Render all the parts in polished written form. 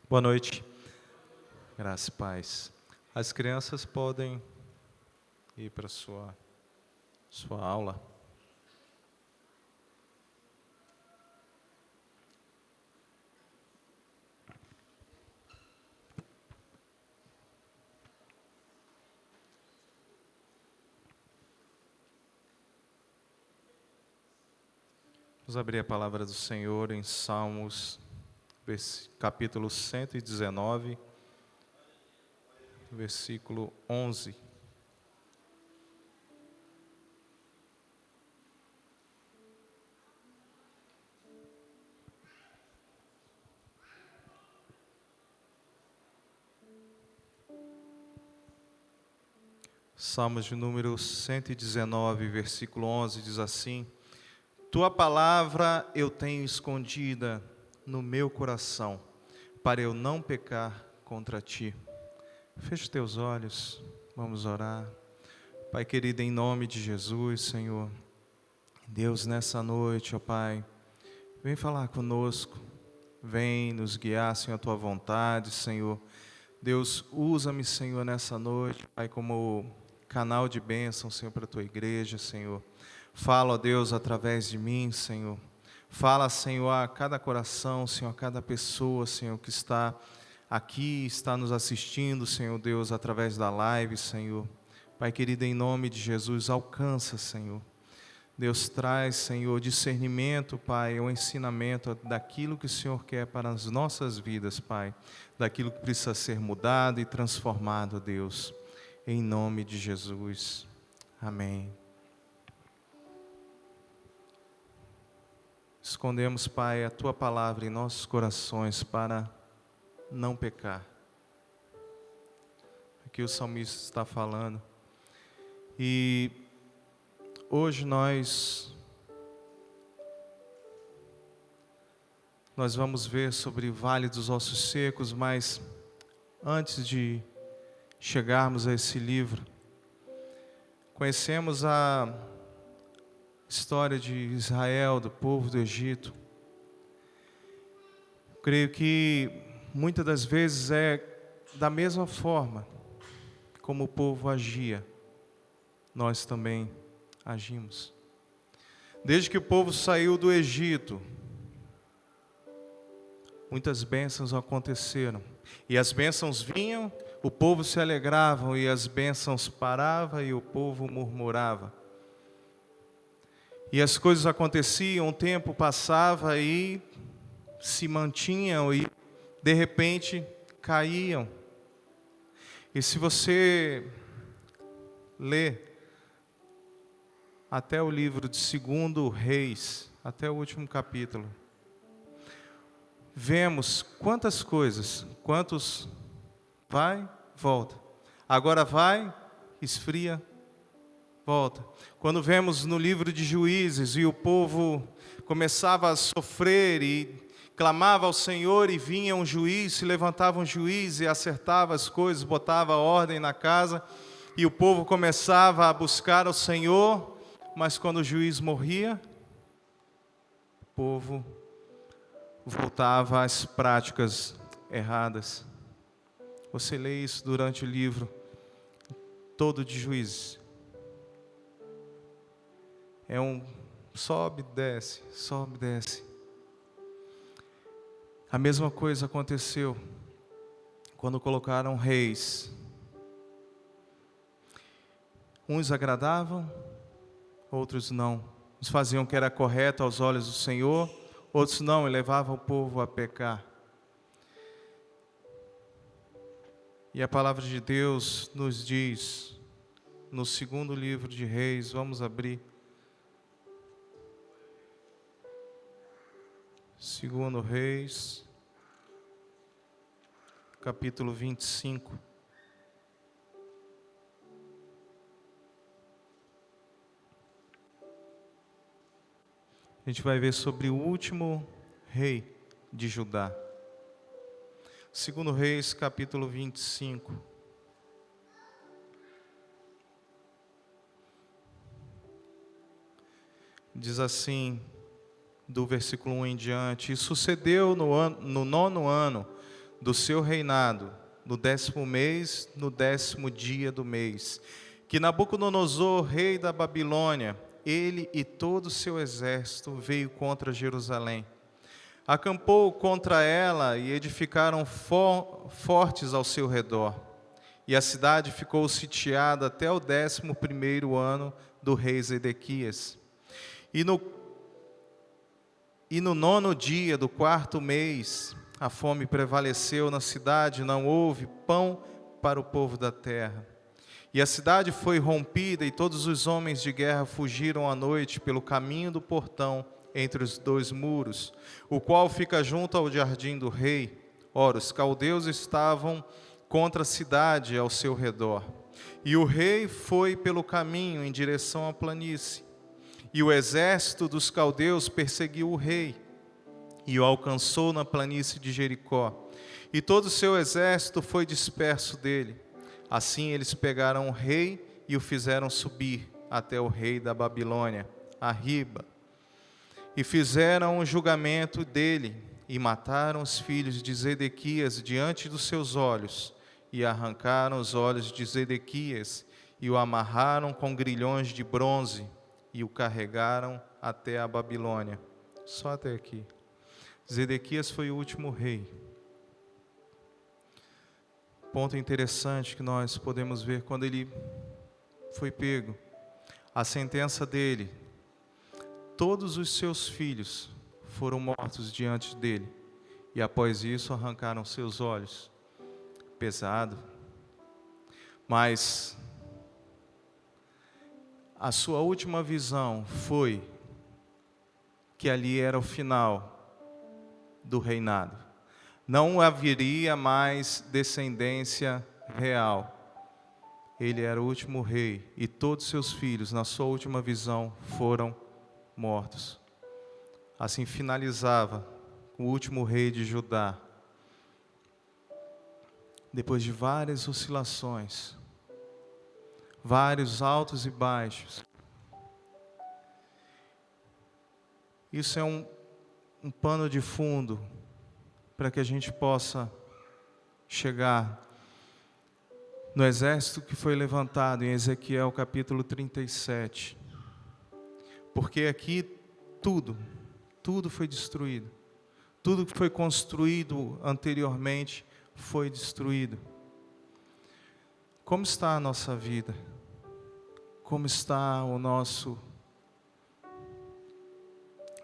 Boa noite, graça e paz. As crianças podem ir para a sua aula. Vamos abrir a palavra do Senhor em Salmos, capítulo 119, versículo 11. Salmos de número 119, versículo 11, diz assim: Tua palavra eu tenho escondida no meu coração, para eu não pecar contra ti. Feche teus olhos, vamos orar. Pai querido, em nome de Jesus, Senhor, Deus, nessa noite, ó Pai, vem falar conosco, vem nos guiar, Senhor, a Tua vontade, Senhor. Deus, usa-me, Senhor, nessa noite, Pai, como canal de bênção, Senhor, para a Tua igreja, Senhor. Fala, ó Deus, através de mim, Senhor. Fala, Senhor, a cada coração, Senhor, a cada pessoa, Senhor, que está aqui, está nos assistindo, Senhor Deus, através da live, Senhor. Pai querido, em nome de Jesus, alcança, Senhor. Deus, traz, Senhor, discernimento, Pai, o ensinamento daquilo que o Senhor quer para as nossas vidas, Pai. Daquilo que precisa ser mudado e transformado, Deus. Em nome de Jesus. Amém. Escondemos, Pai, a Tua palavra em nossos corações para não pecar. Aqui o salmista está falando. E hoje nós vamos ver sobre o Vale dos Ossos Secos, mas antes de chegarmos a esse livro, conhecemos a história de Israel, do povo do Egito. Creio que muitas das vezes é da mesma forma como o povo agia, nós também agimos. Desde que o povo saiu do Egito, muitas bênçãos aconteceram. E as bênçãos vinham, o povo se alegrava, e as bênçãos paravam e o povo murmurava. E as coisas aconteciam, o tempo passava e se mantinham e de repente caíam. E se você ler até o livro de 2 Reis, até o último capítulo, vemos quantas coisas, quantos vai, volta. Agora vai, esfria, volta. Quando vemos no livro de Juízes e o povo começava a sofrer e clamava ao Senhor e vinha um juiz, se levantava um juiz e acertava as coisas, botava ordem na casa e o povo começava a buscar ao Senhor, mas quando o juiz morria, o povo voltava às práticas erradas. Você lê isso durante o livro todo de Juízes. É um sobe, desce, sobe, desce. A mesma coisa aconteceu quando colocaram reis. Uns agradavam, outros não. Uns faziam o que era correto aos olhos do Senhor, outros não, e levavam o povo a pecar. E a palavra de Deus nos diz, no 2º livro de Reis, vamos abrir. 2 Reis, capítulo 25. A gente vai ver sobre o último rei de Judá. 2 Reis, capítulo 25. Diz assim, do versículo 1 em diante: E sucedeu no 9º ano do seu reinado, no 10º mês, no 10º dia do mês, que Nabucodonosor, rei da Babilônia, ele e todo o seu exército veio contra Jerusalém. Acampou contra ela e edificaram fortes ao seu redor. E a cidade ficou sitiada até o 11º ano do rei Zedequias. E no 9º dia do 4º mês, a fome prevaleceu na cidade, não houve pão para o povo da terra. E a cidade foi rompida, e todos os homens de guerra fugiram à noite pelo caminho do portão, entre os 2 muros, o qual fica junto ao jardim do rei. Ora, os caldeus estavam contra a cidade ao seu redor. E o rei foi pelo caminho em direção à planície. E o exército dos caldeus perseguiu o rei, e o alcançou na planície de Jericó. E todo o seu exército foi disperso dele. Assim eles pegaram o rei e o fizeram subir até o rei da Babilônia, a Riba. E fizeram um julgamento dele, e mataram os filhos de Zedequias diante dos seus olhos, e arrancaram os olhos de Zedequias, e o amarraram com grilhões de bronze, e o carregaram até a Babilônia. Só até aqui. Zedequias foi o último rei. Ponto interessante que nós podemos ver quando ele foi pego. A sentença dele: todos os seus filhos foram mortos diante dele, e após isso arrancaram seus olhos. Pesado. Mas a sua última visão foi que ali era o final do reinado. Não haveria mais descendência real. Ele era o último rei, e todos seus filhos, na sua última visão, foram mortos. Assim finalizava o último rei de Judá. Depois de várias oscilações, vários altos e baixos. Isso é um pano de fundo para que a gente possa chegar no exército que foi levantado em Ezequiel capítulo 37. Porque aqui tudo foi destruído. Tudo que foi construído anteriormente foi destruído. Como está a nossa vida? Como está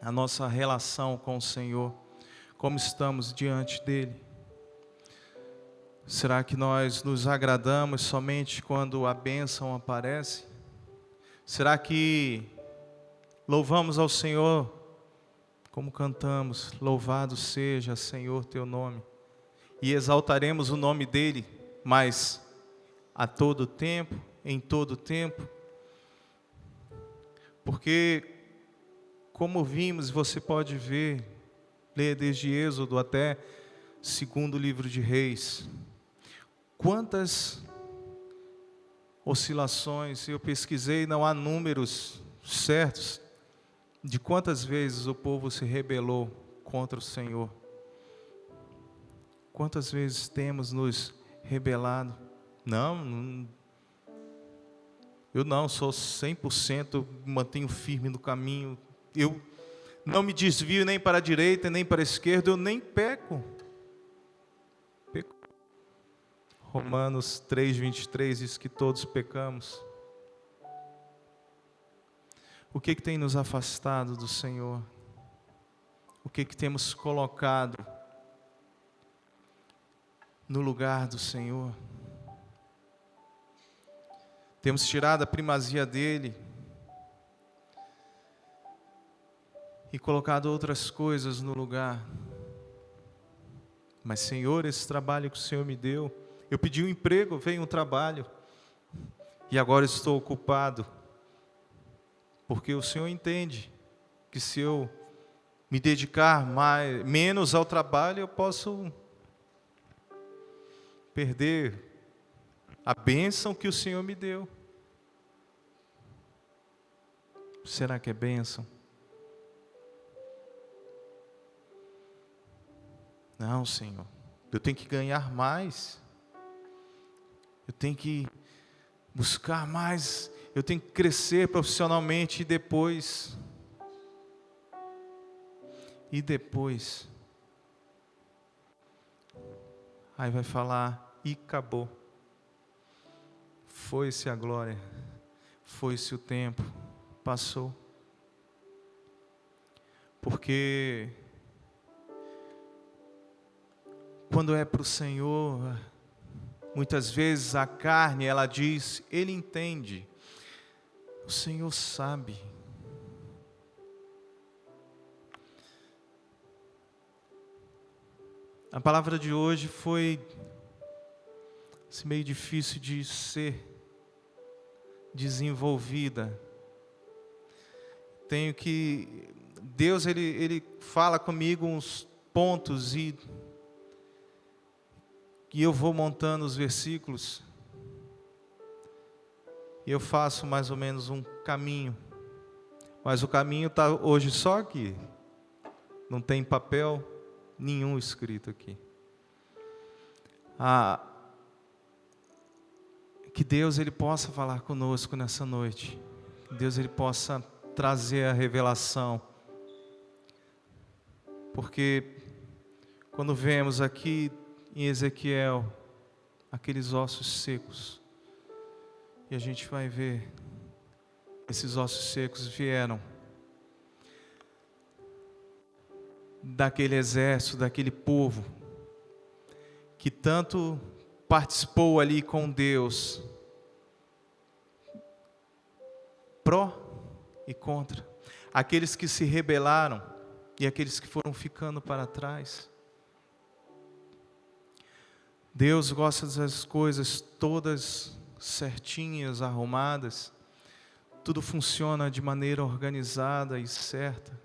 a nossa relação com o Senhor? Como estamos diante dele? Será que nós nos agradamos somente quando a bênção aparece? Será que louvamos ao Senhor como cantamos: louvado seja, Senhor, teu nome, e exaltaremos o nome dele, mas a todo tempo, em todo tempo? Porque, como vimos, você pode ver, ler desde Êxodo até 2º livro de Reis, quantas oscilações. Eu pesquisei, não há números certos de quantas vezes o povo se rebelou contra o Senhor. Quantas vezes temos nos rebelado? Eu não sou 100%, mantenho firme no caminho. Eu não me desvio nem para a direita, nem para a esquerda, eu nem peco. Romanos 3:23 diz que todos pecamos. O que tem nos afastado do Senhor? O que temos colocado no lugar do Senhor? Temos tirado a primazia dele e colocado outras coisas no lugar. Mas, Senhor, esse trabalho que o Senhor me deu, eu pedi um emprego, veio um trabalho, e agora estou ocupado, porque o Senhor entende que se eu me dedicar menos ao trabalho, eu posso perder a bênção que o Senhor me deu. Será que é bênção? Não, Senhor. eu tenho que ganhar mais, eu tenho que buscar mais, eu tenho que crescer profissionalmente e depois, aí vai falar, e acabou, foi-se a glória, foi-se o tempo, passou. Porque quando é para o Senhor, muitas vezes a carne, ela diz, Ele entende, o Senhor sabe. A palavra de hoje foi meio difícil de ser desenvolvida. Deus ele fala comigo uns pontos e eu vou montando os versículos e eu faço mais ou menos um caminho, mas o caminho está hoje só aqui, não tem papel nenhum escrito aqui. Que Deus ele possa falar conosco nessa noite, que Deus ele possa trazer a revelação, porque quando vemos aqui em Ezequiel aqueles ossos secos, e a gente vai ver, esses ossos secos vieram daquele exército, daquele povo, que tanto participou ali com Deus, pró e contra, aqueles que se rebelaram e aqueles que foram ficando para trás. Deus gosta das coisas todas certinhas, arrumadas, tudo funciona de maneira organizada e certa.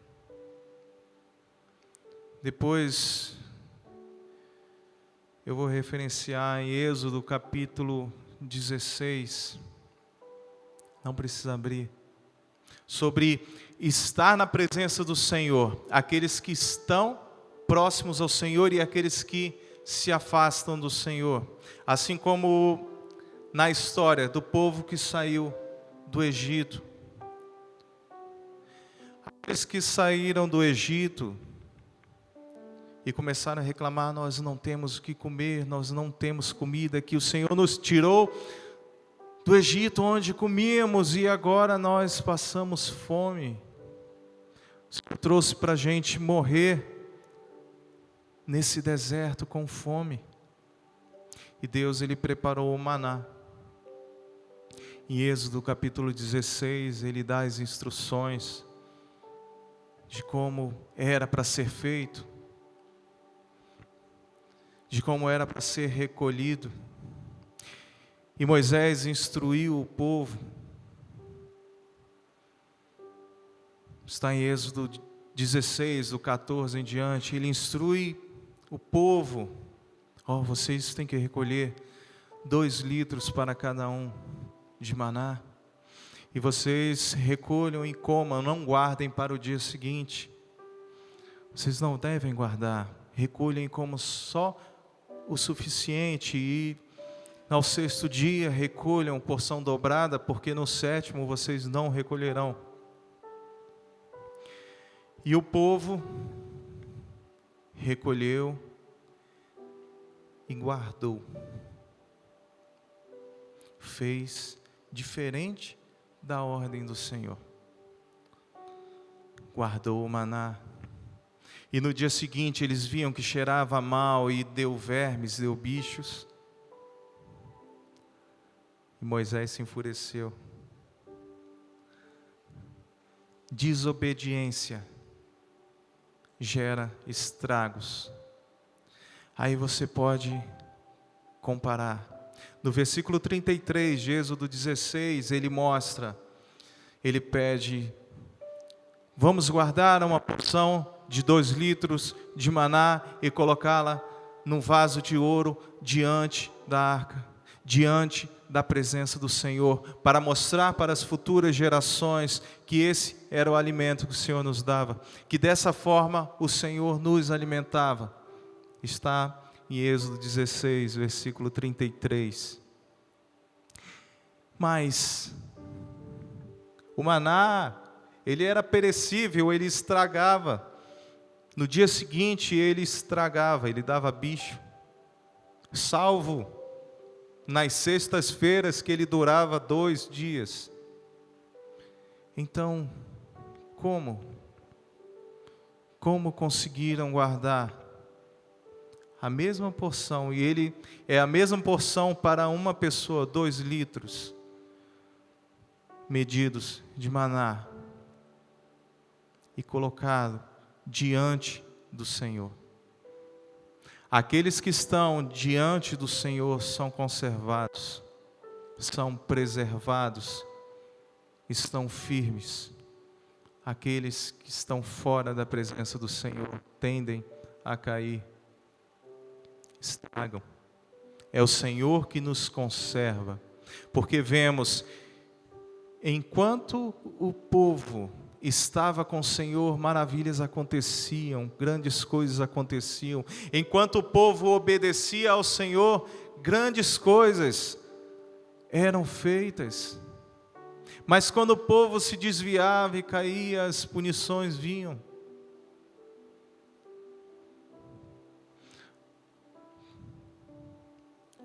Depois eu vou referenciar em Êxodo capítulo 16, não precisa abrir, sobre estar na presença do Senhor, aqueles que estão próximos ao Senhor e aqueles que se afastam do Senhor, assim como na história do povo que saiu do Egito. Aqueles que saíram do Egito e começaram a reclamar, nós não temos o que comer, nós não temos comida, que o Senhor nos tirou do Egito onde comíamos e agora nós passamos fome. O Senhor trouxe para a gente morrer nesse deserto com fome. E Deus ele preparou o maná. Em Êxodo capítulo 16, ele dá as instruções de como era para ser feito, de como era para ser recolhido. E Moisés instruiu o povo. Está em Êxodo 16, do 14 em diante, ele instrui o povo. Vocês têm que recolher 2 litros para cada um de maná. E vocês recolham e comam, não guardem para o dia seguinte. Vocês não devem guardar. Recolhem como só o suficiente e ao 6º dia recolham porção dobrada, porque no 7º vocês não recolherão. E o povo recolheu e guardou. Fez diferente da ordem do Senhor. Guardou o maná. E no dia seguinte eles viam que cheirava mal e deu vermes, deu bichos. E Moisés se enfureceu. Desobediência gera estragos. Aí você pode comparar. No versículo 33 de Êxodo 16, ele pede, vamos guardar uma porção de 2 litros de maná e colocá-la num vaso de ouro diante da arca, diante da presença do Senhor, para mostrar para as futuras gerações que esse era o alimento que o Senhor nos dava, que dessa forma o Senhor nos alimentava. Está em Êxodo 16, versículo 33. Mas o maná, ele era perecível, ele estragava. No dia seguinte ele estragava, ele dava bicho. Salvo nas sextas-feiras que ele durava 2 dias. Então, como conseguiram guardar a mesma porção? E ele é a mesma porção para uma pessoa, 2 litros medidos de maná e colocado diante do Senhor. Aqueles que estão diante do Senhor são conservados, são preservados, estão firmes. Aqueles que estão fora da presença do Senhor tendem a cair, estragam. É o Senhor que nos conserva, porque vemos, enquanto o povo estava com o Senhor, maravilhas aconteciam, grandes coisas aconteciam. Enquanto o povo obedecia ao Senhor, grandes coisas eram feitas. Mas quando o povo se desviava e caía, as punições vinham.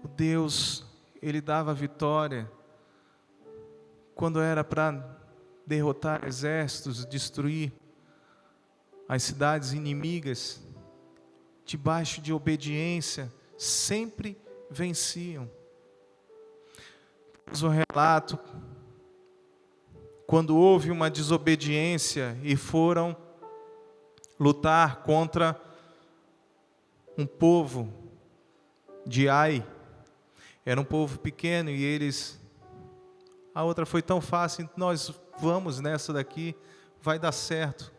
O Deus, Ele dava vitória quando era para derrotar exércitos, destruir as cidades inimigas. Debaixo de obediência, sempre venciam. Temos um relato, quando houve uma desobediência e foram lutar contra um povo de Ai. Era um povo pequeno e eles... A outra foi tão fácil, nós vamos nessa daqui, vai dar certo.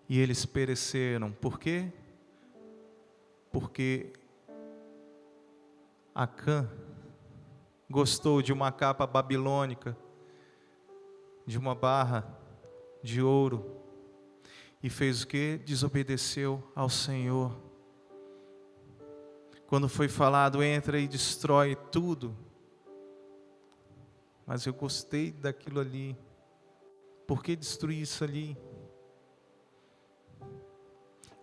E eles pereceram. Por quê? Porque Acã gostou de uma capa babilônica, de uma barra de ouro, e fez o quê? Desobedeceu ao Senhor. Quando foi falado, entra e destrói tudo. Mas eu gostei daquilo ali. Por que destruir isso ali?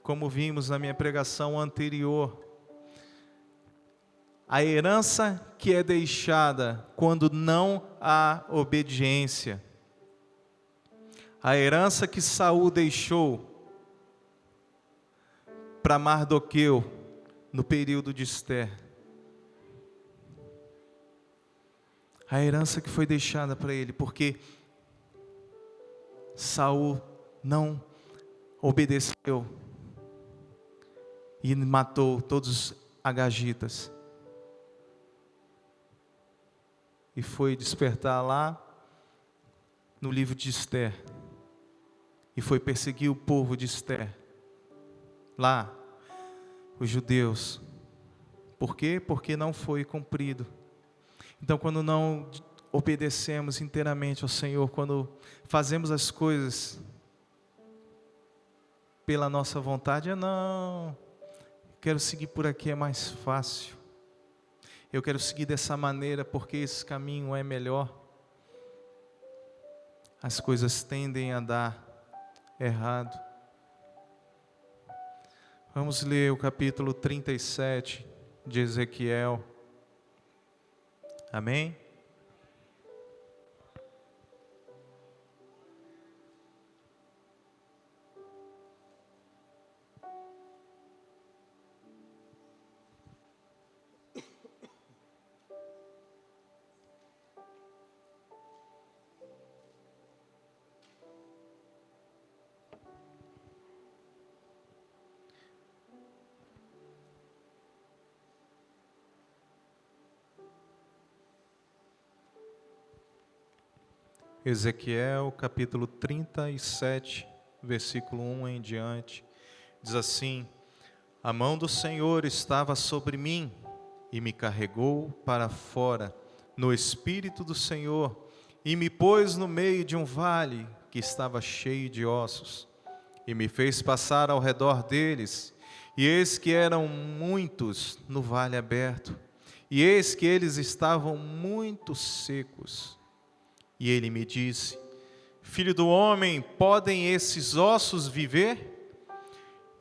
Como vimos na minha pregação anterior, a herança que é deixada quando não há obediência. A herança que Saul deixou para Mardoqueu no período de Esther. A herança que foi deixada para ele, porque Saul não obedeceu e matou todos os agagitas. E foi despertar lá no livro de Esther. E foi perseguir o povo de Esther. Lá, os judeus. Por quê? Porque não foi cumprido. Então, quando não obedecemos inteiramente ao Senhor, quando fazemos as coisas pela nossa vontade, não, quero seguir por aqui, é mais fácil. Eu quero seguir dessa maneira porque esse caminho é melhor. As coisas tendem a dar errado. Vamos ler o capítulo 37 de Ezequiel. Amém? Ezequiel, capítulo 37, versículo 1 em diante, diz assim: A mão do Senhor estava sobre mim e me carregou para fora no Espírito do Senhor e me pôs no meio de um vale que estava cheio de ossos e me fez passar ao redor deles E eis que eram muitos no vale aberto, e eis que eles estavam muito secos. E ele me disse: Filho do homem, podem esses ossos viver?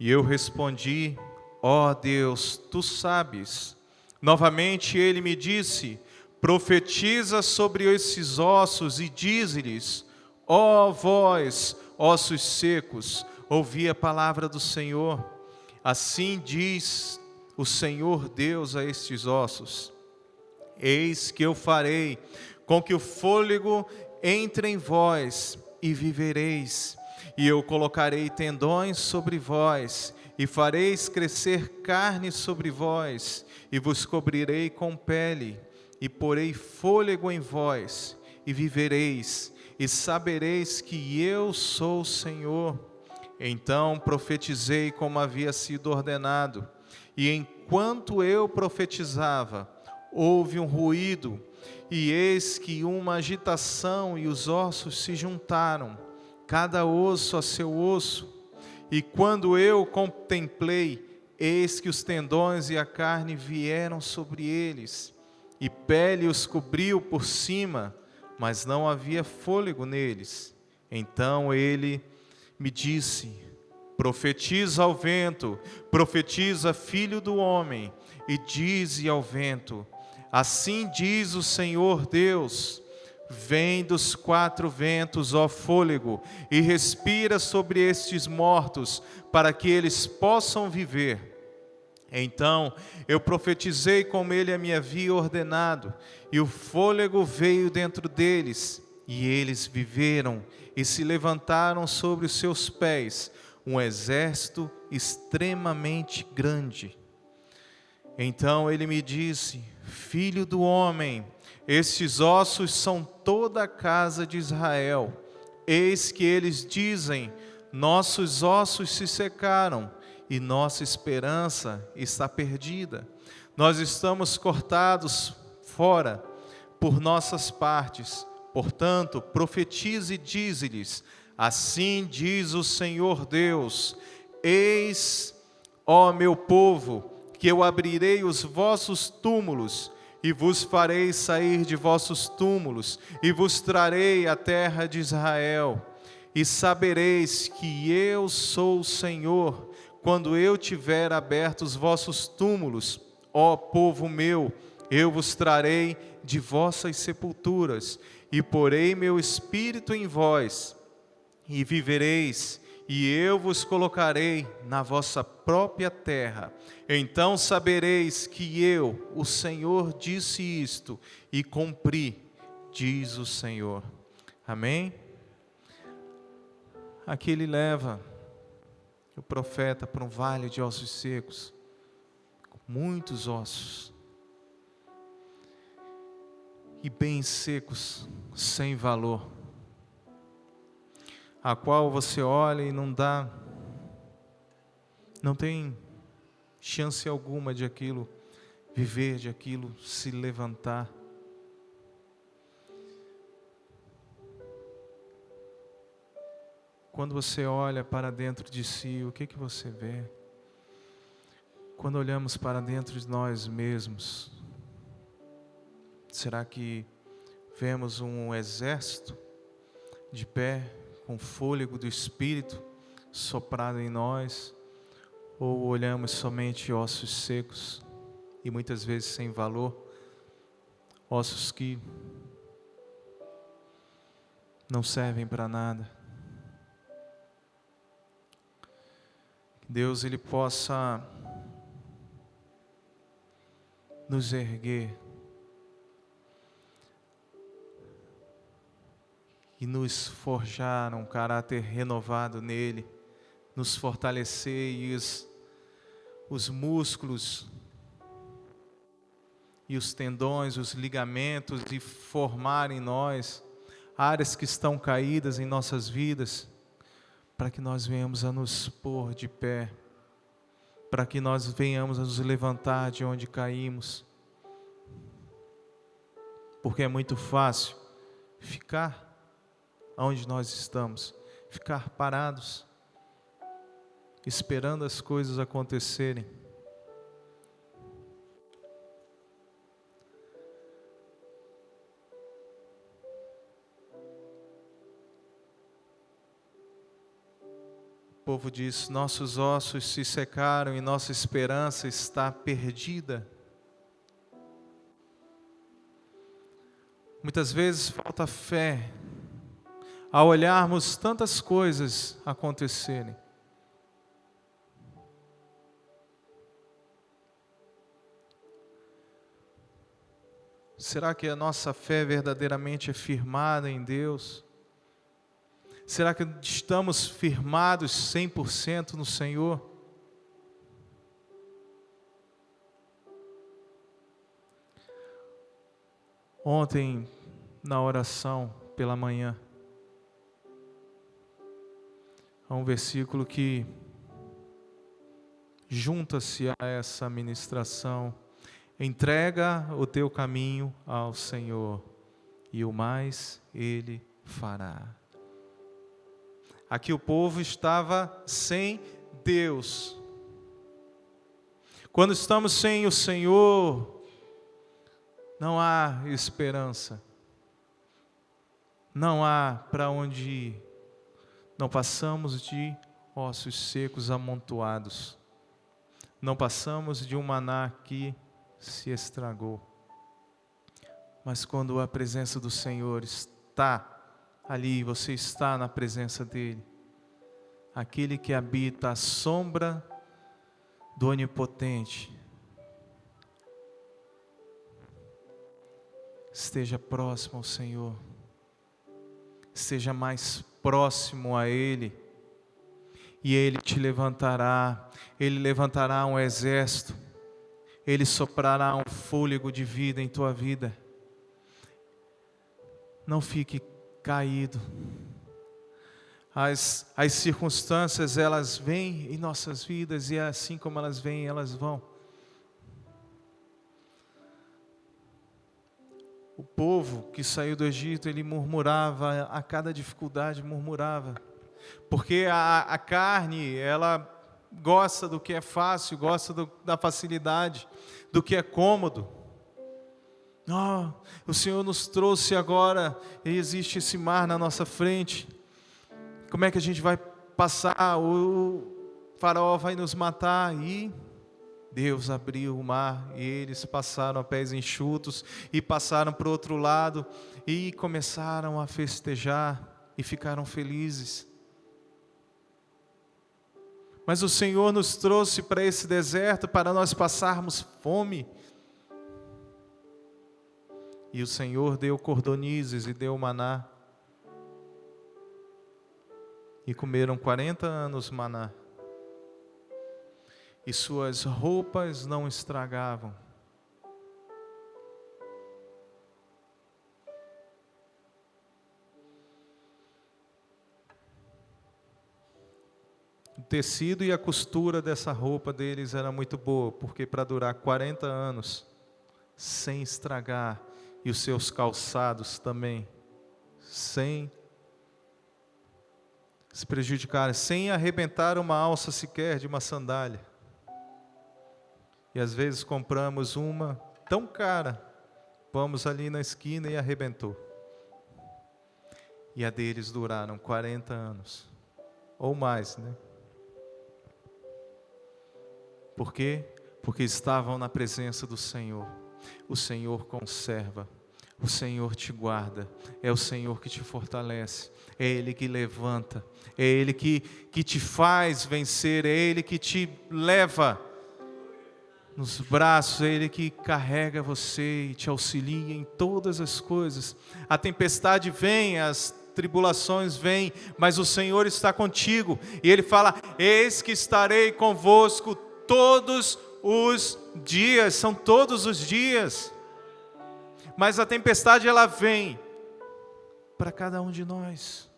E eu respondi: Ó Deus, tu sabes. Novamente ele me disse: Profetiza sobre esses ossos e dize-lhes: Ó vós, ossos secos, ouvi a palavra do Senhor. Assim diz o Senhor Deus a estes ossos: Eis que eu farei com que o fôlego entre em vós e vivereis, e eu colocarei tendões sobre vós, e fareis crescer carne sobre vós, e vos cobrirei com pele, e porei fôlego em vós, e vivereis, e sabereis que eu sou o Senhor. Então profetizei como havia sido ordenado, e enquanto eu profetizava, houve um ruído, e eis que uma agitação, e os ossos se juntaram, cada osso a seu osso. E quando eu contemplei, eis que os tendões e a carne vieram sobre eles, e pele os cobriu por cima, mas não havia fôlego neles. Então ele me disse: Profetiza ao vento, profetiza, filho do homem, e dize ao vento: Assim diz o Senhor Deus: Vem dos quatro ventos, ó fôlego, e respira sobre estes mortos, para que eles possam viver. Então eu profetizei como ele me havia ordenado, e o fôlego veio dentro deles, e eles viveram e se levantaram sobre os seus pés, um exército extremamente grande. Então ele me disse: Filho do homem, estes ossos são toda a casa de Israel. Eis que eles dizem: Nossos ossos se secaram, e nossa esperança está perdida. Nós estamos cortados fora por nossas partes. Portanto, profetize e dize-lhes: Assim diz o Senhor Deus: Eis, ó meu povo, que eu abrirei os vossos túmulos, e vos farei sair de vossos túmulos, e vos trarei a terra de Israel. E sabereis que eu sou o Senhor, quando eu tiver aberto os vossos túmulos, ó povo meu, eu vos trarei de vossas sepulturas, e porei meu espírito em vós, e vivereis, e eu vos colocarei na vossa própria terra. Então sabereis que eu, o Senhor, disse isto, e cumpri, diz o Senhor. Amém? Aqui ele leva o profeta para um vale de ossos secos, com muitos ossos, e bem secos, sem valor, a qual você olha e não tem chance alguma de aquilo viver, de aquilo se levantar. Quando você olha para dentro de si, o que você vê? Quando olhamos para dentro de nós mesmos, será que vemos um exército de pé, com o fôlego do Espírito soprado em nós? Ou olhamos somente ossos secos e muitas vezes sem valor, ossos que não servem para nada? Que Deus ele possa nos erguer e nos forjar um caráter renovado nele, nos fortalecer e os músculos e os tendões, os ligamentos, e formar em nós áreas que estão caídas em nossas vidas, para que nós venhamos a nos pôr de pé, para que nós venhamos a nos levantar de onde caímos, porque é muito fácil ficar onde nós estamos, ficar parados. esperando as coisas acontecerem. O povo diz: nossos ossos se secaram e nossa esperança está perdida. Muitas vezes falta fé ao olharmos tantas coisas acontecerem. Será que a nossa fé verdadeiramente é firmada em Deus? Será que estamos firmados 100% no Senhor? Ontem, na oração pela manhã, há um versículo que junta-se a essa ministração. Entrega o teu caminho ao Senhor, e o mais Ele fará. Aqui o povo estava sem Deus. Quando estamos sem o Senhor, não há esperança. Não há para onde ir. Não passamos de ossos secos amontoados. Não passamos de um maná que se estragou. Mas quando a presença do Senhor está ali, você está na presença dEle, aquele que habita à sombra do Onipotente, esteja próximo ao Senhor, esteja mais próximo a Ele, e Ele te levantará, Ele levantará um exército, Ele soprará um fôlego de vida em tua vida. Não fique caído. As circunstâncias, elas vêm em nossas vidas, e assim como elas vêm, elas vão. O povo que saiu do Egito, ele murmurava, a cada dificuldade murmurava. Porque a carne, ela gosta do que é fácil, gosta da facilidade, do que é cômodo. Oh, o Senhor nos trouxe agora, e existe esse mar na nossa frente. Como é que a gente vai passar? O faraó vai nos matar. E Deus abriu o mar, e eles passaram a pés enxutos, e passaram para o outro lado, e começaram a festejar, e ficaram felizes. Mas o Senhor nos trouxe para esse deserto, para nós passarmos fome. E o Senhor deu cordonizes e deu maná. E comeram 40 anos maná. E suas roupas não estragavam. O tecido e a costura dessa roupa deles era muito boa, porque para durar 40 anos, sem estragar, e os seus calçados também, sem se prejudicarem, sem arrebentar uma alça sequer de uma sandália. E às vezes compramos uma tão cara, vamos ali na esquina e arrebentou. E a deles duraram 40 anos, ou mais, né? Por quê? Porque estavam na presença do Senhor. O Senhor conserva, o Senhor te guarda, é o Senhor que te fortalece, é Ele que levanta, é Ele que te faz vencer, é Ele que te leva nos braços, é Ele que carrega você e te auxilia em todas as coisas. A tempestade vem, as tribulações vêm, mas o Senhor está contigo, e Ele fala: eis que estarei convosco todos os dias. São todos os dias. Mas a tempestade, ela vem para cada um de nós,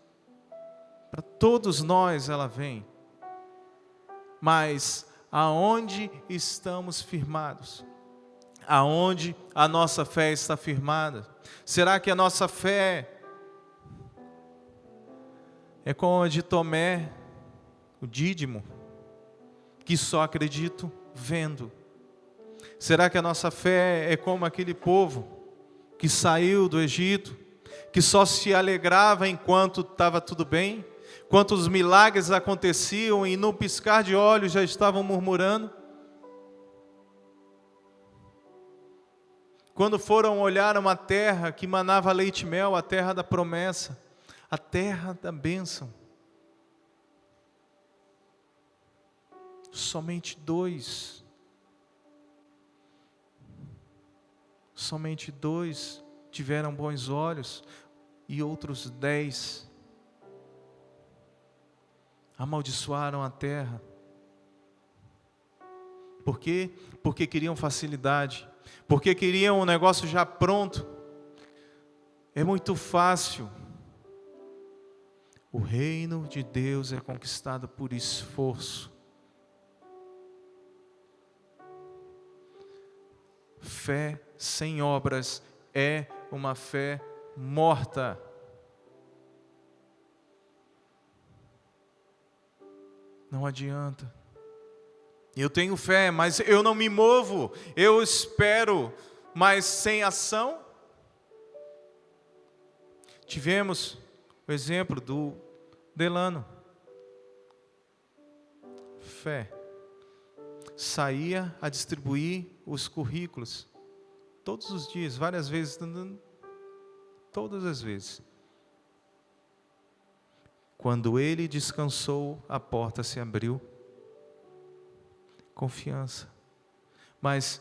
para todos nós ela vem. Mas aonde estamos firmados? Aonde a nossa fé está firmada? Será que a nossa fé é como a de Tomé, o Dídimo? que só acredito vendo? Será que a nossa fé é como aquele povo que saiu do Egito, que só se alegrava enquanto estava tudo bem, enquanto os milagres aconteciam e no piscar de olhos já estavam murmurando? Quando foram olhar uma terra que manava leite e mel, a terra da promessa, a terra da bênção, somente dois tiveram bons olhos e outros 10 amaldiçoaram a terra. Por quê? Porque queriam facilidade, porque queriam um negócio já pronto. É muito fácil. O reino de Deus é conquistado por esforço. Fé sem obras é uma fé morta. Não adianta. Eu tenho fé, mas eu não me movo. Eu espero, mas sem ação. Tivemos o exemplo do Delano. Fé. Saía a distribuir os currículos. Todos os dias, várias vezes. Todas as vezes. Quando ele descansou, a porta se abriu. Confiança. Mas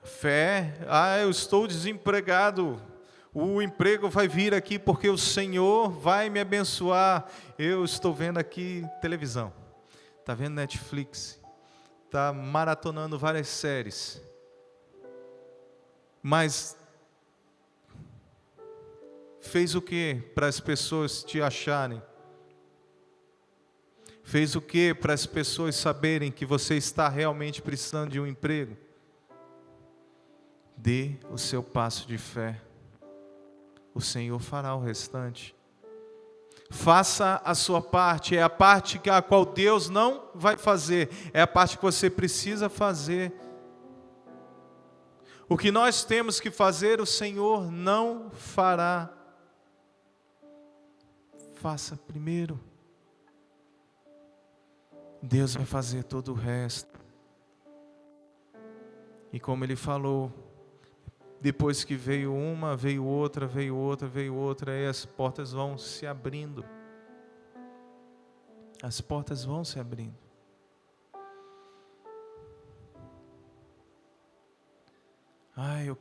fé, eu estou desempregado. O emprego vai vir aqui porque o Senhor vai me abençoar. Eu estou vendo aqui televisão. Está vendo Netflix. Está maratonando várias séries. Mas fez o que para as pessoas te acharem? Fez o que para as pessoas saberem que você está realmente precisando de um emprego? Dê o seu passo de fé. O Senhor fará o restante. Faça a sua parte. É a parte a qual Deus não vai fazer. É a parte que você precisa fazer. O que nós temos que fazer, o Senhor não fará. Faça primeiro. Deus vai fazer todo o resto. E como Ele falou, depois que veio uma, veio outra, veio outra, veio outra, aí as portas vão se abrindo. As portas vão se abrindo. Eu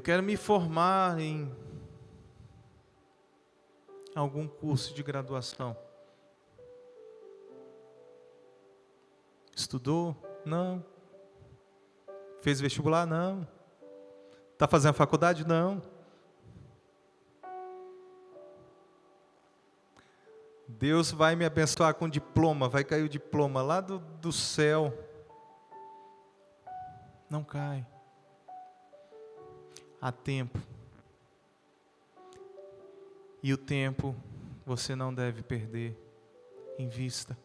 quero me formar em algum curso de graduação. Estudou? Não. Fez vestibular? Não. Está fazendo faculdade? Não. Deus vai me abençoar com diploma, vai cair o diploma lá do céu. Não cai. Há tempo. E o tempo você não deve perder. Invista.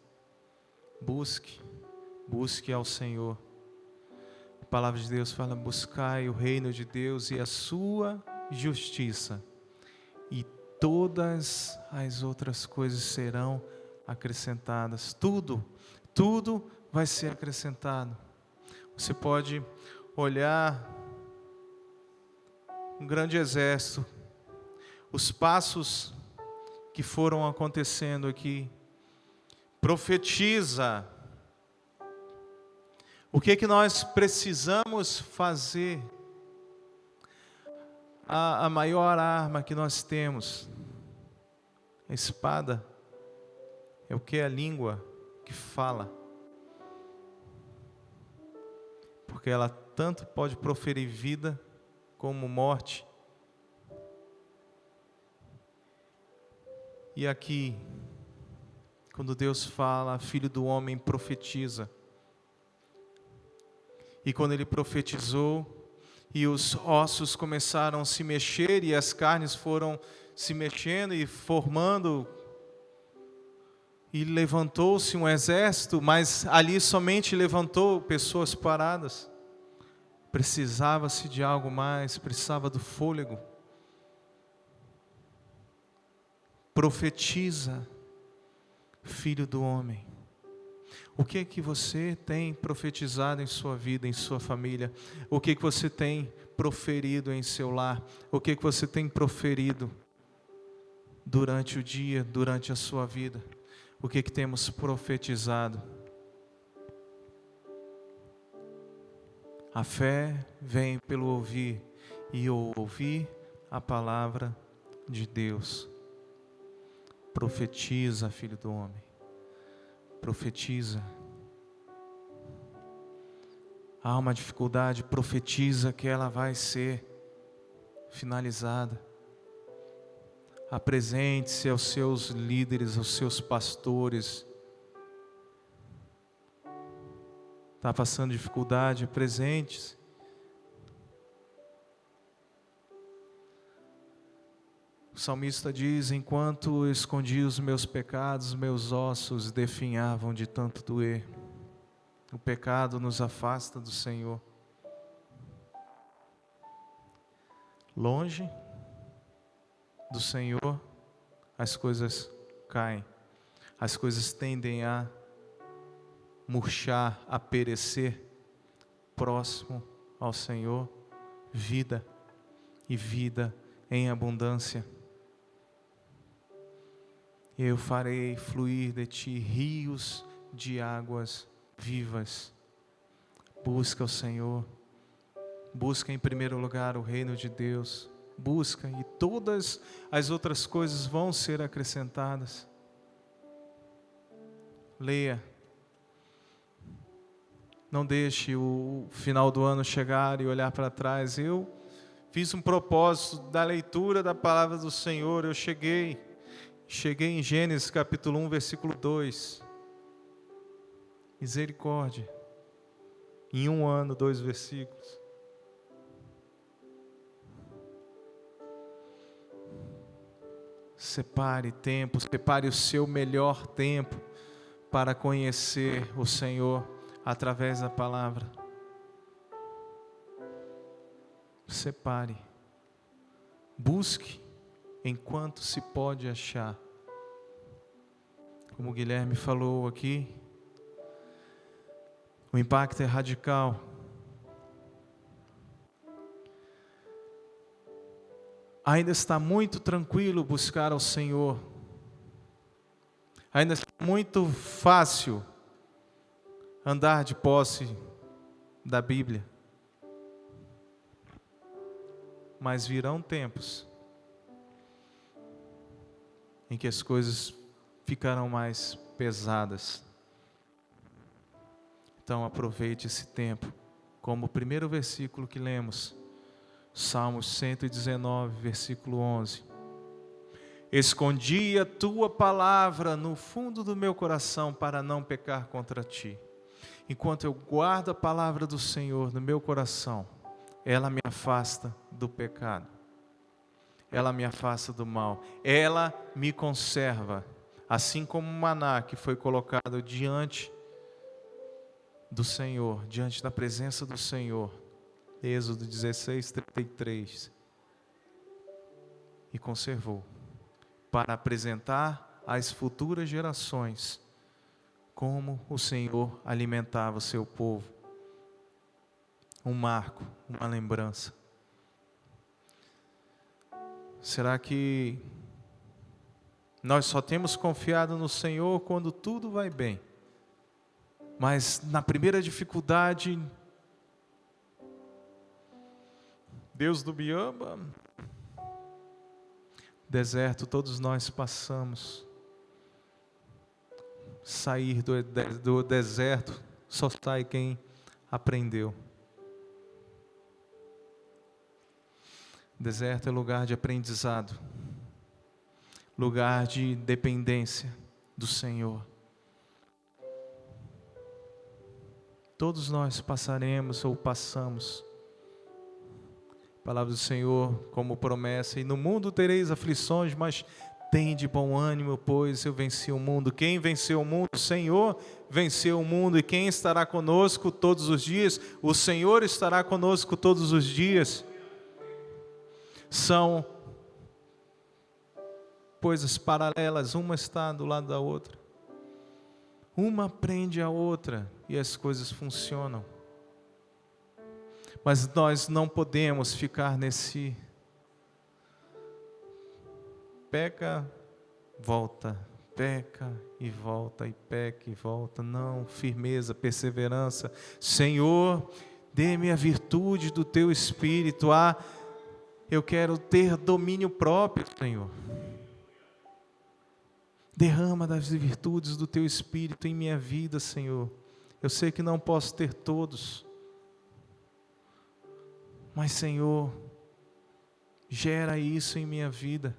Busque ao Senhor. A palavra de Deus fala: buscai o reino de Deus e a sua justiça, e todas as outras coisas serão acrescentadas. Tudo vai ser acrescentado. Você pode olhar um grande exército, os passos que foram acontecendo aqui. Profetiza. O que nós precisamos fazer? A maior arma que nós temos, a espada, é o que? A língua que fala. Porque ela tanto pode proferir vida como morte. E aqui, quando Deus fala, filho do homem profetiza. E quando ele profetizou, e os ossos começaram a se mexer, e as carnes foram se mexendo e formando, e levantou-se um exército, mas ali somente levantou pessoas paradas. Precisava-se de algo mais, precisava do fôlego. Profetiza, filho do homem. O que é que você tem profetizado em sua vida, em sua família? O que é que você tem proferido em seu lar? O que é que você tem proferido durante o dia, durante a sua vida? O que é que temos profetizado? A fé vem pelo ouvir, e ouvir a palavra de Deus. Profetiza, filho do homem. Profetiza. Há uma dificuldade, profetiza que ela vai ser finalizada. Apresente-se aos seus líderes, aos seus pastores. Está passando dificuldade, apresente-se. O salmista diz: enquanto eu escondi os meus pecados, meus ossos definhavam de tanto doer. O pecado nos afasta do Senhor. Longe do Senhor, as coisas caem. As coisas tendem a murchar, a perecer. Próximo ao Senhor, vida e vida em abundância. Eu farei fluir de ti rios de águas vivas. Busca o Senhor. Busca em primeiro lugar o reino de Deus. Busca e todas as outras coisas vão ser acrescentadas. Leia. Não deixe o final do ano chegar e olhar para trás. Eu fiz um propósito da leitura da palavra do Senhor. Eu cheguei em Gênesis capítulo 1, versículo 2. Misericórdia. Em um ano, 2 versículos. Separe tempo, separe o seu melhor tempo para conhecer o Senhor através da palavra. Separe. Busque enquanto se pode achar. Como o Guilherme falou aqui, o impacto é radical. Ainda está muito tranquilo buscar ao Senhor. Ainda está muito fácil andar de posse da Bíblia. Mas virão tempos em que as coisas ficarão mais pesadas. Então aproveite esse tempo, como o primeiro versículo que lemos, Salmos 119, versículo 11. Escondi a tua palavra no fundo do meu coração para não pecar contra ti. Enquanto eu guardo a palavra do Senhor no meu coração, ela me afasta do pecado. Ela me afasta do mal. Ela me conserva. Assim como o maná que foi colocado diante do Senhor, diante da presença do Senhor. Êxodo 16, 33. E conservou. Para apresentar às futuras gerações como o Senhor alimentava o seu povo. Um marco, uma lembrança. Será que nós só temos confiado no Senhor quando tudo vai bem? Mas na primeira dificuldade, Deus do Biamba, deserto, todos nós passamos. Sair do deserto só sai quem aprendeu. Deserto é lugar de aprendizado, lugar de dependência do Senhor. Todos nós passaremos ou passamos palavra do Senhor como promessa, e no mundo tereis aflições, mas tende bom ânimo, pois eu venci o mundo. Quem venceu o mundo? O Senhor venceu o mundo. E quem estará conosco todos os dias? O Senhor estará conosco todos os dias. São coisas paralelas, uma está do lado da outra. Uma prende a outra e as coisas funcionam. Mas nós não podemos ficar nesse peca, volta, peca e volta, e peca e volta. Não, firmeza, perseverança. Senhor, dê-me a virtude do teu Espírito. Eu quero ter domínio próprio, Senhor. Derrama das virtudes do teu Espírito em minha vida, Senhor. Eu sei que não posso ter todos, mas, Senhor, gera isso em minha vida.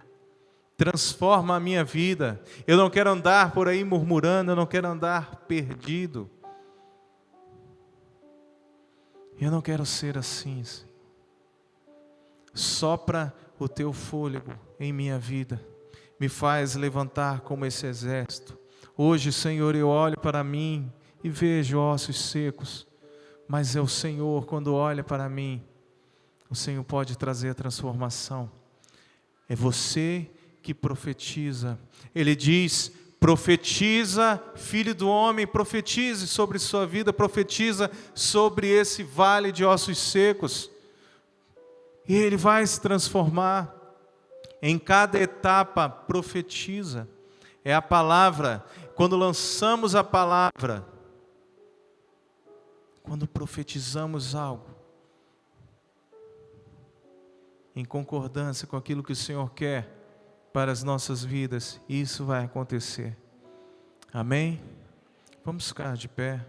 Transforma a minha vida. Eu não quero andar por aí murmurando, eu não quero andar perdido. Eu não quero ser assim, Senhor. Sopra o teu fôlego em minha vida. Me faz levantar como esse exército. Hoje, Senhor, eu olho para mim e vejo ossos secos. Mas é o Senhor, quando olha para mim, o Senhor pode trazer a transformação. É você que profetiza. Ele diz: profetiza, filho do homem, profetize sobre sua vida, profetiza sobre esse vale de ossos secos. E ele vai se transformar. Em cada etapa, profetiza. É a palavra. Quando lançamos a palavra, quando profetizamos algo, em concordância com aquilo que o Senhor quer para as nossas vidas, isso vai acontecer. Amém? Vamos ficar de pé.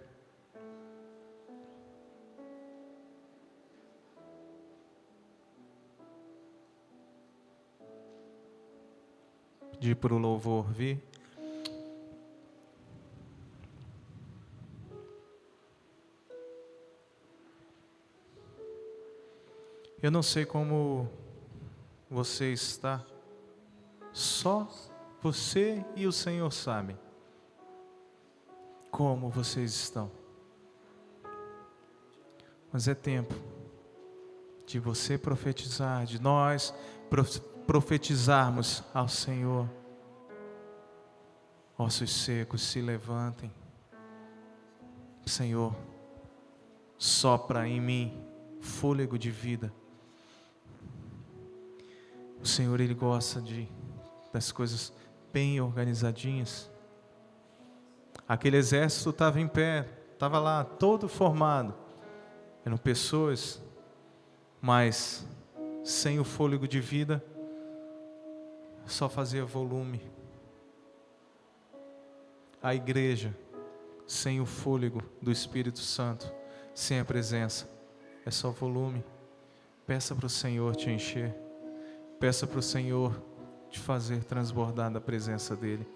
Pedir para o louvor vir. Eu não sei como você está. Só você e o Senhor sabem como vocês estão. Mas é tempo de você profetizar, de nós profetizarmos ao Senhor. Ossos secos se levantem. Senhor, sopra em mim fôlego de vida. O Senhor, Ele gosta das coisas bem organizadinhas. Aquele exército estava em pé, estava lá todo formado. Eram pessoas, mas sem o fôlego de vida, só fazia volume. A igreja, sem o fôlego do Espírito Santo, sem a presença, é só volume. Peça para o Senhor te encher. Peça para o Senhor te fazer transbordar da presença dEle.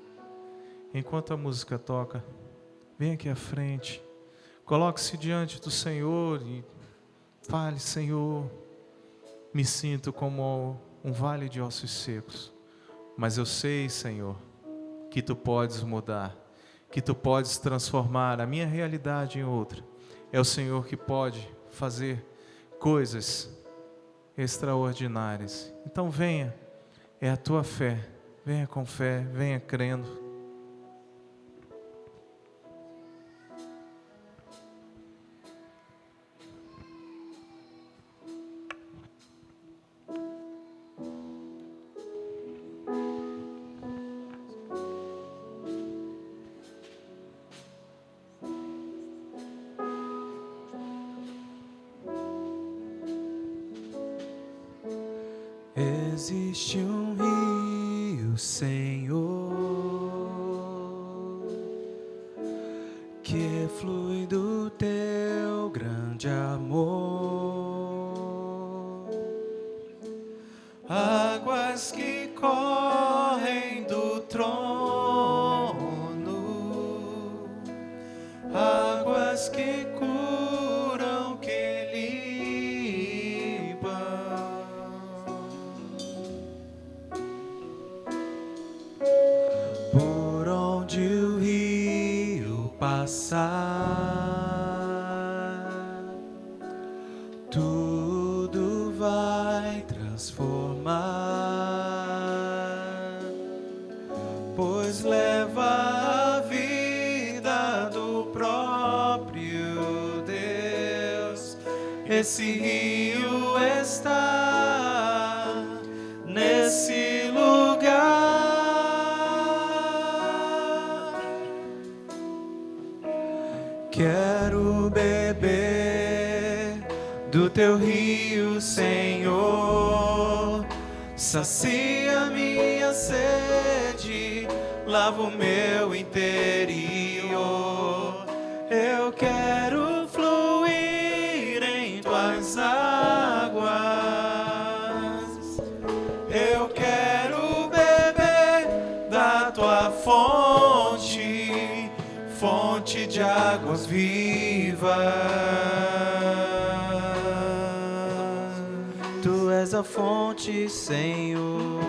Enquanto a música toca, vem aqui à frente. Coloque-se diante do Senhor e fale: Senhor, me sinto como um vale de ossos secos. Mas eu sei, Senhor, que Tu podes mudar, que Tu podes transformar a minha realidade em outra. É o Senhor que pode fazer coisas extraordinárias. Então venha, é a tua fé. Venha com fé, venha crendo. Existe um rio, Senhor, que flui do teu grande amor. Águas que correm do trono, águas que curam, que limpam. passar, tudo vai transformar, pois leva a vida do próprio Deus. Esse rio está nesse lugar. Quero beber do teu rio, Senhor. Sacia minha sede, lava o meu interior. Eu quero fluir em tuas águas. Eu quero beber da tua fonte, fonte de águas vivas. Tu és a fonte, Senhor.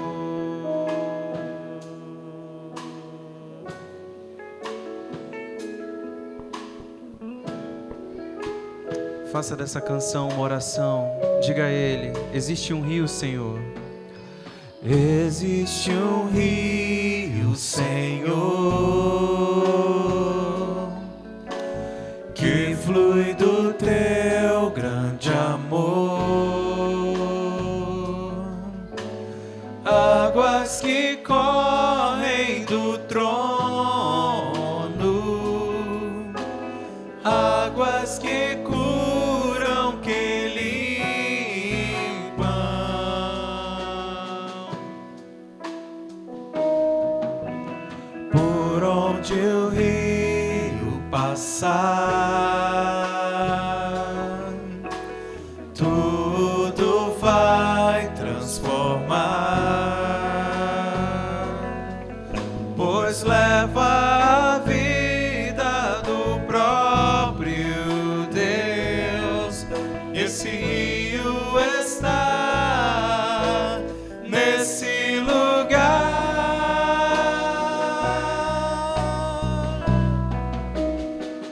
Faça dessa canção uma oração. Diga a Ele: existe um rio, Senhor. Existe um rio, Senhor, que flui do teu grande amor. Águas que correm do trono, águas que curam, que limpam. Por onde o rio passar, tudo vai transformar, pois leva a vida do próprio Deus. Esse rio está nesse lugar.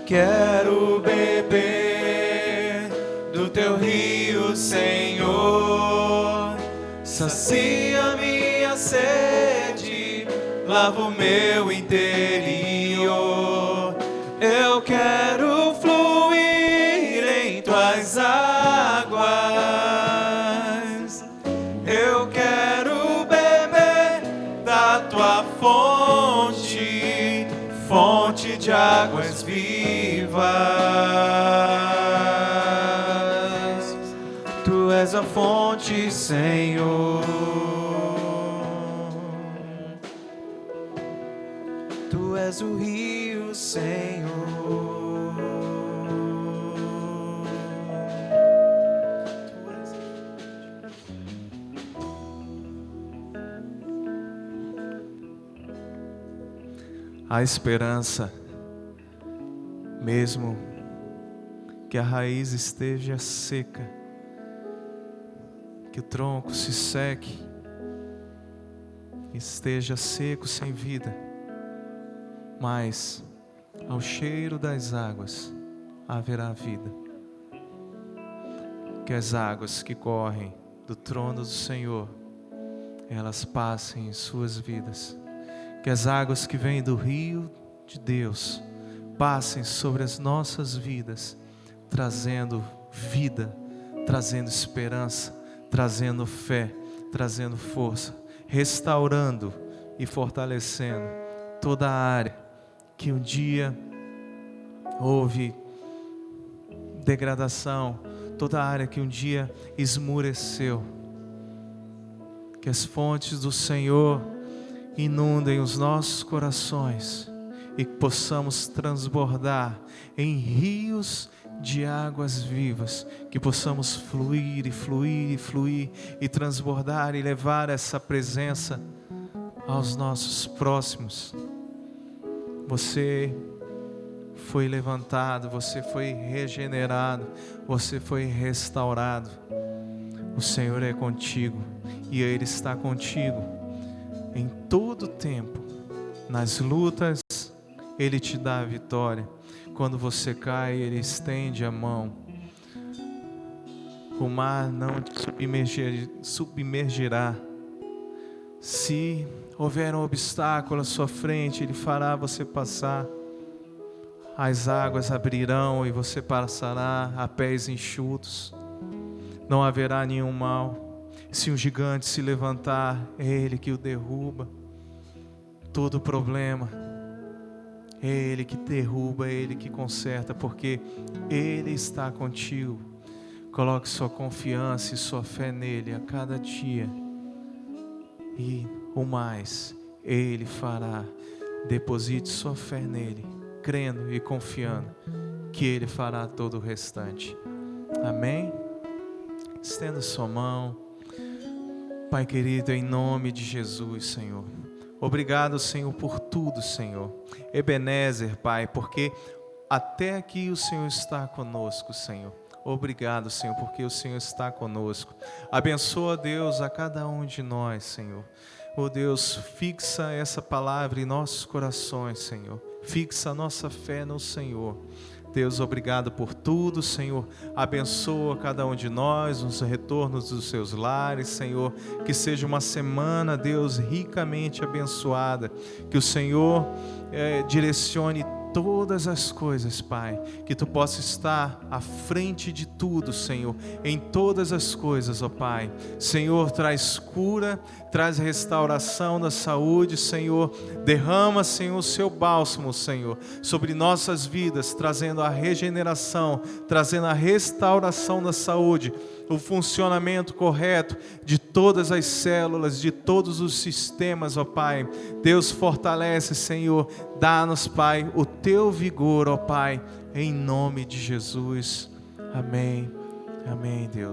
Quero beber do teu rio, Senhor. Sacia minha sede, lava o meu interior. Eu quero fluir em tuas águas. Eu quero beber da tua fonte, fonte de águas vivas. Tu és a fonte, Senhor. Tu és o rio, Senhor. Há esperança, mesmo que a raiz esteja seca, que o tronco se seque, esteja seco, sem vida, mas ao cheiro das águas haverá vida. Que as águas que correm do trono do Senhor, elas passem em suas vidas. Que as águas que vêm do rio de Deus passem sobre as nossas vidas, trazendo vida, trazendo esperança, trazendo fé, trazendo força, restaurando e fortalecendo toda a área que um dia houve degradação, toda a área que um dia esmureceu. Que as fontes do Senhor inundem os nossos corações e que possamos transbordar em rios de águas vivas, que possamos fluir e fluir e fluir e transbordar e levar essa presença aos nossos próximos. Você foi levantado, você foi regenerado, você foi restaurado. O Senhor é contigo e Ele está contigo em todo tempo, nas lutas Ele te dá a vitória. Quando você cai, Ele estende a mão. O mar não te submergirá. Se houver um obstáculo à sua frente, Ele fará você passar. As águas abrirão e você passará a pés enxutos. Não haverá nenhum mal. Se um gigante se levantar, é Ele que o derruba. Todo problema, é Ele que derruba, é Ele que conserta, porque Ele está contigo. Coloque sua confiança e sua fé nele a cada dia. E o mais, Ele fará. Deposite sua fé nele, crendo e confiando que Ele fará todo o restante. Amém? Estenda sua mão. Pai querido, em nome de Jesus, Senhor. Obrigado, Senhor, por tudo, Senhor. Ebenezer, Pai, porque até aqui o Senhor está conosco, Senhor. Obrigado, Senhor, porque o Senhor está conosco. Abençoa, Deus, a cada um de nós, Senhor. Oh Deus, fixa essa palavra em nossos corações, Senhor. Fixa a nossa fé no Senhor. Deus, obrigado por tudo, Senhor. Abençoa cada um de nós, nos retornos dos seus lares, Senhor. Que seja uma semana, Deus, ricamente abençoada. Que o Senhor direcione todas as coisas, Pai. Que Tu possa estar à frente de tudo, Senhor. Em todas as coisas, ó Pai. Senhor, traz cura, traz restauração da saúde, Senhor. Derrama, Senhor, o Seu bálsamo, Senhor, sobre nossas vidas, trazendo a regeneração, trazendo a restauração da saúde, o funcionamento correto de todas as células, de todos os sistemas, ó Pai. Deus, fortalece, Senhor, dá-nos, Pai, o Teu vigor, ó Pai, em nome de Jesus. Amém. Amém, Deus.